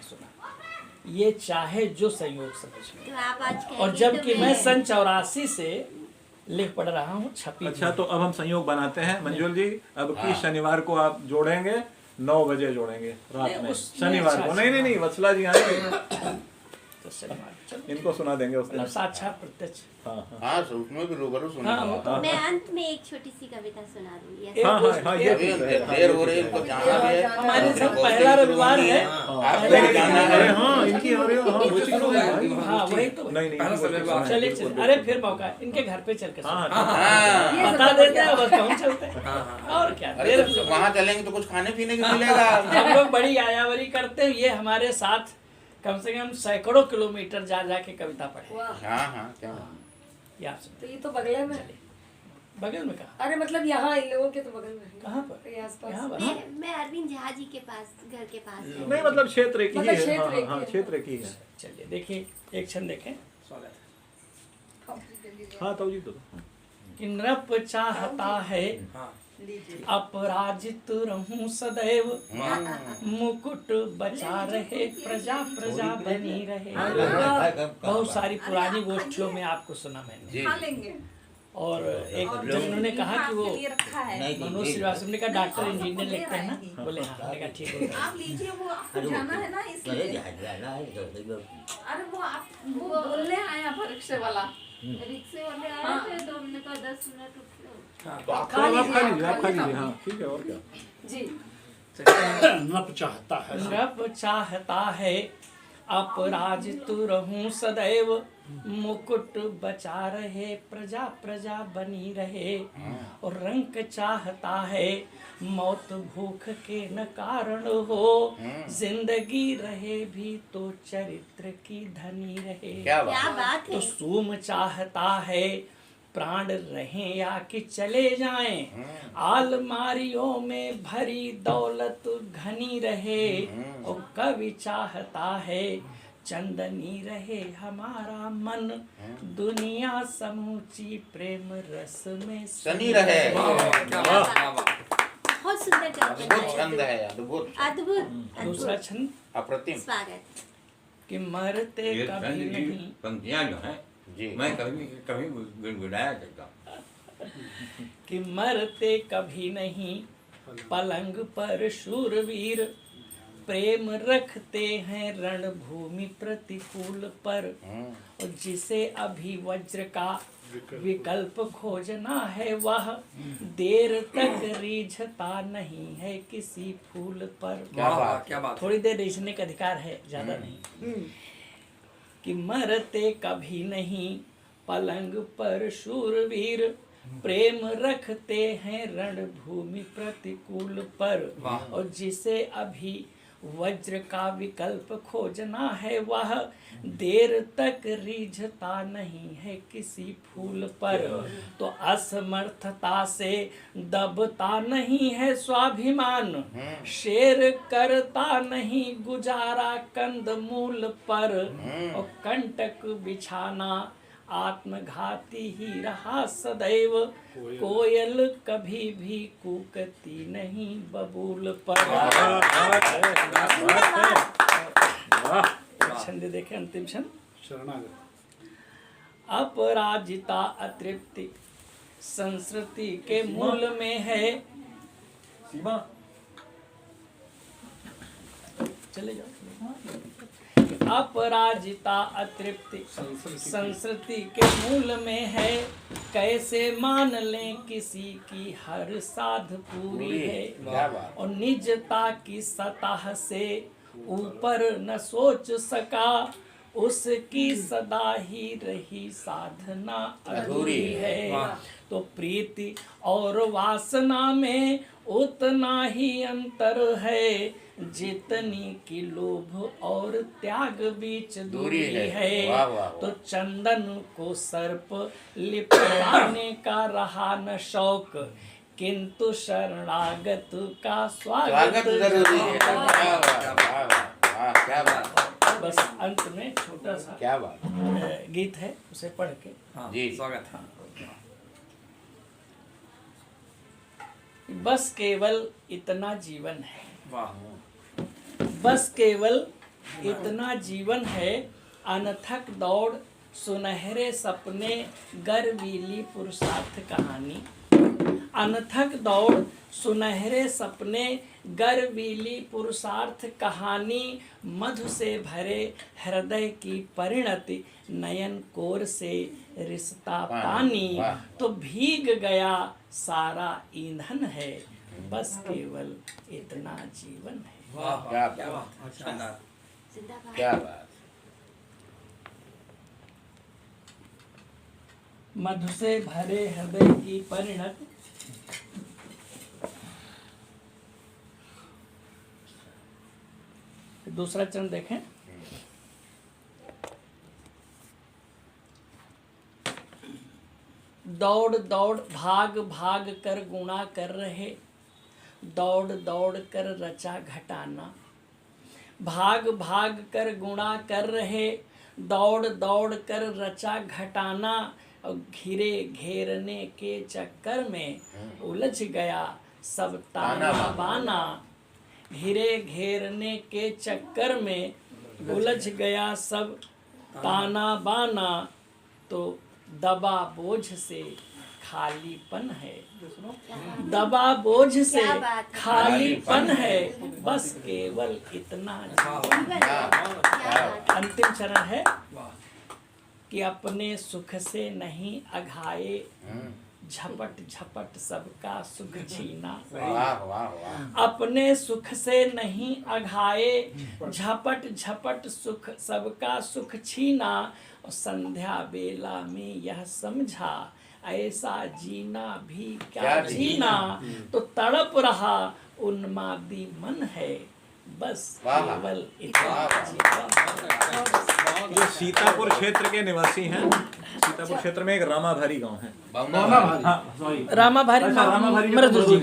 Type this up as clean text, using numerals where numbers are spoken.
सुना, ये चाहे जो संयोग समझ में। तो आप आज कह और रही जबकि तो मैं सन 84 से लिख पढ़ रहा हूँ, छपी। अच्छा, तो अब हम संयोग बनाते हैं मंजुल जी। अब की हाँ। शनिवार को आप जोड़ेंगे, 9 बजे जोड़ेंगे रात नहीं, में, उसमें शनिवार अच्छा, को। नहीं नहीं नहीं, वत्सला जी आएंगे, तो शनिवार चलो, इनको सुना देंगे उस दिन। मतलब साक्षात प्रत्यक्ष। हाँ हाँ हाँ, उसमें भी रूबरू हाँ, सुनेगा। वो तो मैं अंत में एक छोटी सी कविता सुना दूंगी। एक- हाँ हाँ हाँ, ये अभी ठीक है। देर हो रही है, इनको जाना भी है। हमारे सब पहला रविवार है। आपको भी जाना अरे है। हाँ, इनकी हो रही हो, हाँ, वो शुरू है भाई। हाँ वही तो। नहीं नहीं, पहला बिल्कुल, रविवार। चलिए बिल्कुल, चलिए, अरे फिर मौका है, इनके घर पे चल के हाँ सुनो। हाँ, बता देते हैं, बस पहुंच चलते हैं। और क्या अरे देर तो वहाँ चलेंगे तो कुछ खाने पीने को मिलेगा। हम लोग बड़ी आयावरी करते हैं, ये हमारे साथ कम से कम सैकड़ों किलोमीटर जा जा के कविता पढ़े। वाह, हाँ हाँ, क्या ये आप सुनते तो ये तो बगले में। बगल में कहा? अरे मतलब यहाँ इन लोगों के तो बगल में। कहाँ पर? ये आसपास। यहाँ पर? मैं अरविंद झा जी के पास, घर के पास हूँ। नहीं मतलब क्षेत्र की मतलब है। क्षेत्र हाँ की हाँ, है। क्षेत्र की है। चलिए देखिए, एक क्षण देखें। स्वागत है। हाँ तो जी, तो कि नृप चाहता है अपराजित रहूं सदैव, मुकुट बचा रहे प्रजा प्रजा बनी रहे। बहुत सारी पुरानी गोष्ठियों में आपको सुना मैंने। जी। और एक जब उन्होंने कहा कि वो मनोज श्रीवास्तव ने कहा डॉक्टर इंजीनियर लिखते हैं ना, बोले हाँ, मैंने कहा ठीक होगा। आप लीजिए, वो आपको जाना है ना इसलिए। अरे वो बोलने आया था रिक्शे वाला। रिक्शे वाले आए थे तो हमने कहा 10 मिनट रुक लो। तो आप खा लीजिए, आप खा लीजिए। हाँ ठीक है, और क्या। जी। नप चाहता है। नृप चाहता है अपराजित रहूं सदैव, मुकुट बचा रहे प्रजा प्रजा बनी रहे। और रंक चाहता है मौत भूख के न कारण हो, जिंदगी रहे भी तो चरित्र की धनी रहे। क्या क्या बात। बात तो है। सूम चाहता है प्राण रहें या कि चले जाएं, आलमारियों में भरी दौलत घनी रहे। और कवि चाहता है चंदनी रहे हमारा मन, दुनिया समूची प्रेम रस में सनी रहे। बहुत सुंदर अद्भुत छंद कविता है, है। अद्भुत, अद्भुत दूसरा अद्भुत। छंद अप्रतिम। स्वागत। कि मरते ये कभी छंद की नहीं, पंक्तियां जो हैं जी। मैं कभी कभी गुनगुनाया करता हूँ। कि मरते कभी नहीं पलंग पर शूरवीर, प्रेम रखते हैं रणभूमि प्रतिकूल पर। और जिसे अभी वज्र का विकल्प खोजना है, वह देर तक रीझता नहीं है किसी फूल पर। क्या बात। क्या बात। थोड़ी देर रीझने का अधिकार है, ज्यादा नहीं। कि मरते कभी नहीं पलंग पर शूरवीर, प्रेम रखते हैं रणभूमि प्रतिकूल पर। और जिसे अभी वज्र का विकल्प खोजना है, वह देर तक रीझता नहीं है किसी फूल पर। तो असमर्थता से दबता नहीं है स्वाभिमान, शेर करता नहीं गुजारा कंदमूल पर। और कंटक बिछाना आत्मघाती ही रहा सदैव, कोयल कभी भी कूकती नहीं बबूल पर। छंद देखे, अंतिम छंद। शरणागत। अपराजिता अतृप्ति संस्कृति के मूल में है। सीमा चले जाओ। अपराजिता अतृप्ति संस्कृति के मूल में है, कैसे मान लें किसी की हर साध पूरी है। क्या बात। और निजता की सतह से ऊपर न सोच सका, उसकी सदा ही रही साधना अधूरी है। तो प्रीति और वासना में उतना ही अंतर है, जितनी की लोभ और त्याग बीच दूरी है। वाह, वाह, वाह। तो चंदन को सर्प लिपटाने का रहा न शौक, किंतु शरणागत का स्वागत जरूरी है। क्या बात, वाह, वाह, क्या बात। बस अंत में छोटा सा क्या बात। गीत है, उसे पढ़ के। जी। स्वागत है। बस केवल इतना जीवन है, वाह। बस केवल इतना जीवन है। अनथक दौड़ सुनहरे सपने गर्वीली पुरुषार्थ कहानी। अनथक दौड़ सुनहरे सपने गर्वीली पुरुषार्थ कहानी। मधु से भरे हृदय की परिणति नयन कोर से रिश्ता पानी। तो भीग गया सारा ईंधन है, बस केवल इतना जीवन है। क्या बात, क्या बात। मधु से भरे हृदय की परिणति दूसरा चरण देखें। दौड़ दौड़ भाग भाग कर गुणा कर रहे, दौड़ दौड़ कर रचा घटाना। भाग भाग कर गुणा कर रहे, दौड़ दौड़ कर रचा घटाना। और घिरे घेरने के चक्कर में उलझ गया सब ताना बाना। घिरे घेरने के चक्कर में उलझ गया सब ताना बाना। तो दबा बोझ से खालीपन है, दबा बोझ से खालीपन है, बस केवल इतना अंतिम चरण है कि अपने सुख से नहीं अघाए, झपट झपट सबका सुख छीना। वाह वाह वाह। अपने सुख से नहीं अघाए, झपट झपट सुख सबका सुख छीना। और संध्या बेला में यह समझा ऐसा जीना भी क्या जीना। तो तड़प रहा उन्मादी मन है, बस केवल इतना जीवन। ये सीतापुर क्षेत्र के निवासी हैं। सीतापुर क्षेत्र में एक रामाभारी गांव है। बम्बा। रामाभारी अच्छा, रामाभारी मृदुल जी।